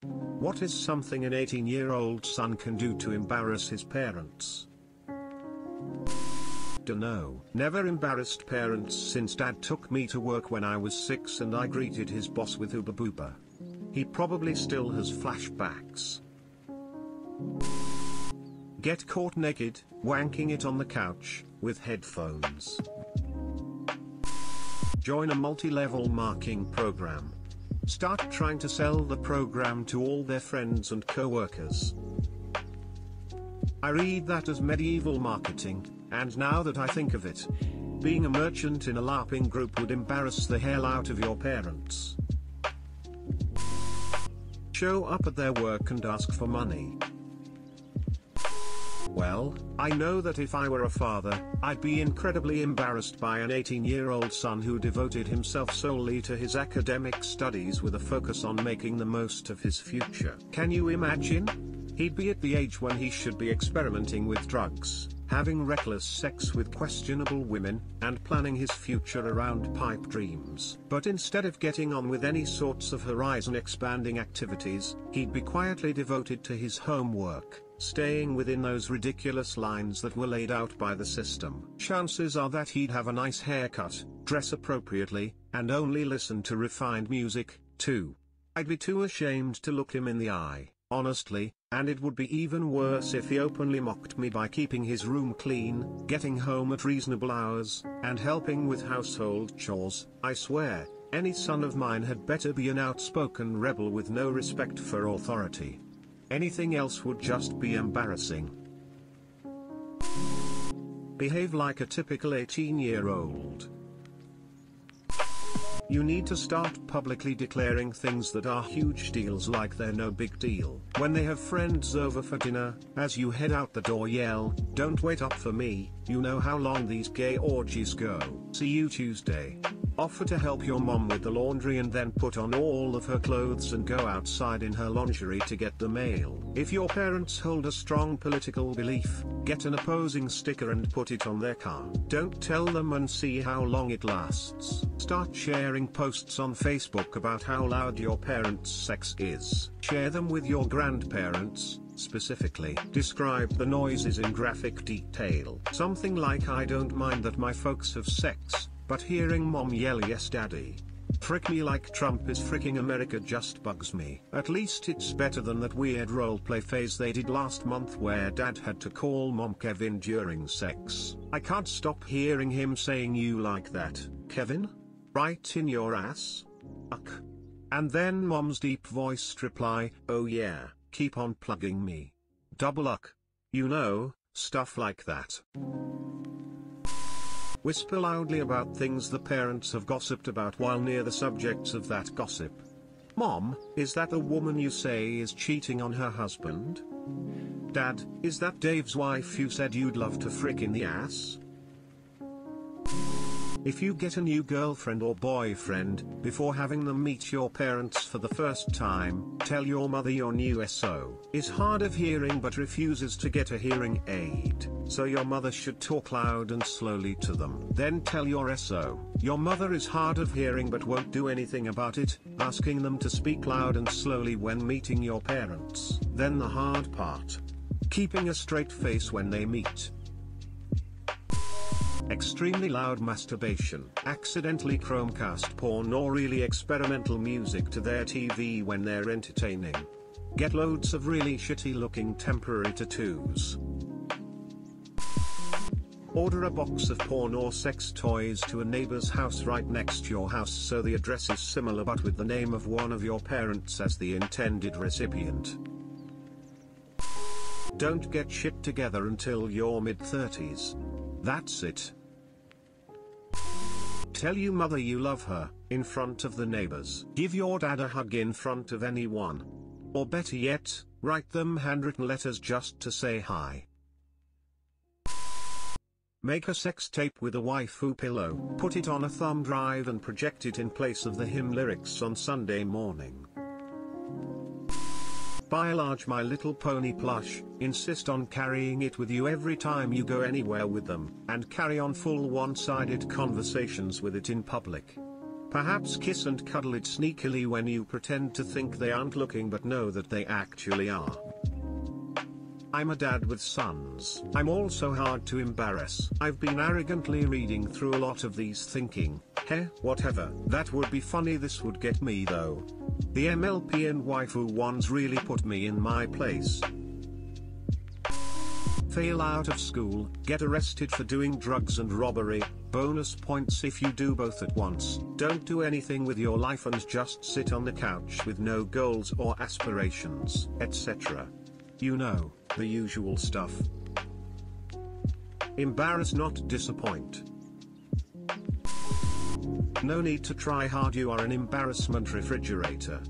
What is something an 18-year-old son can do to embarrass his parents? Dunno. Never embarrassed parents since dad took me to work when I was 6 and I greeted his boss with Ooba Booba. He probably still has flashbacks. Get caught naked, wanking it on the couch, with headphones. Join a multi-level marking program. Start trying to sell the program to all their friends and co-workers. I read that as medieval marketing, and now that I think of it, being a merchant in a LARPing group would embarrass the hell out of your parents. Show up at their work and ask for money. Well, I know that if I were a father, I'd be incredibly embarrassed by an 18-year-old son who devoted himself solely to his academic studies with a focus on making the most of his future. Can you imagine? He'd be at the age when he should be experimenting with drugs, having reckless sex with questionable women, and planning his future around pipe dreams. But instead of getting on with any sorts of horizon-expanding activities, he'd be quietly devoted to his homework, staying within those ridiculous lines that were laid out by the system. Chances are that he'd have a nice haircut, dress appropriately, and only listen to refined music, too. I'd be too ashamed to look him in the eye, honestly, and it would be even worse if he openly mocked me by keeping his room clean, getting home at reasonable hours, and helping with household chores. I swear, any son of mine had better be an outspoken rebel with no respect for authority. Anything else would just be embarrassing. Behave like a typical 18-year-old. You need to start publicly declaring things that are huge deals like they're no big deal. When they have friends over for dinner, as you head out the door yell, "Don't wait up for me, you know how long these gay orgies go. See you Tuesday." Offer to help your mom with the laundry and then put on all of her clothes and go outside in her lingerie to get the mail. If your parents hold a strong political belief, get an opposing sticker and put it on their car. Don't tell them and see how long it lasts. Start sharing posts on Facebook about how loud your parents' sex is. Share them with your grandparents. Specifically, describe the noises in graphic detail. Something like, "I don't mind that my folks have sex, but hearing mom yell 'Yes daddy. Frick me like Trump is fricking America' just bugs me." At least it's better than that weird roleplay phase they did last month where dad had to call mom Kevin during sex. I can't stop hearing him saying "You like that, Kevin? Right in your ass? Uck." And then mom's deep voiced reply, "Oh yeah, keep on plugging me. Double uck." You know, stuff like that. Whisper loudly about things the parents have gossiped about while near the subjects of that gossip. "Mom, is that the woman you say is cheating on her husband? Dad, is that Dave's wife you said you'd love to frick in the ass?" If you get a new girlfriend or boyfriend, before having them meet your parents for the first time, tell your mother your new SO is hard of hearing but refuses to get a hearing aid, so your mother should talk loud and slowly to them. Then tell your SO, your mother is hard of hearing but won't do anything about it, asking them to speak loud and slowly when meeting your parents. Then the hard part. Keeping a straight face when they meet. Extremely loud masturbation, accidentally Chromecast porn or really experimental music to their TV when they're entertaining. Get loads of really shitty looking temporary tattoos. Order a box of porn or sex toys to a neighbor's house right next to your house so the address is similar but with the name of one of your parents as the intended recipient. Don't get shit together until your mid-30s. That's it. Tell your mother you love her, in front of the neighbors. Give your dad a hug in front of anyone. Or better yet, write them handwritten letters just to say hi. Make a sex tape with a waifu pillow, put it on a thumb drive and project it in place of the hymn lyrics on Sunday morning. Buy a large My Little Pony plush, insist on carrying it with you every time you go anywhere with them, and carry on full one-sided conversations with it in public. Perhaps kiss and cuddle it sneakily when you pretend to think they aren't looking but know that they actually are. I'm a dad with sons. I'm also hard to embarrass. I've been arrogantly reading through a lot of these thinking, heh, whatever, that would be funny, this would get me though. The MLP and waifu ones really put me in my place. Fail out of school, get arrested for doing drugs and robbery, bonus points if you do both at once. Don't do anything with your life and just sit on the couch with no goals or aspirations, etc. You know, the usual stuff. Embarrass, not disappoint. No need to try hard, you are an embarrassment refrigerator.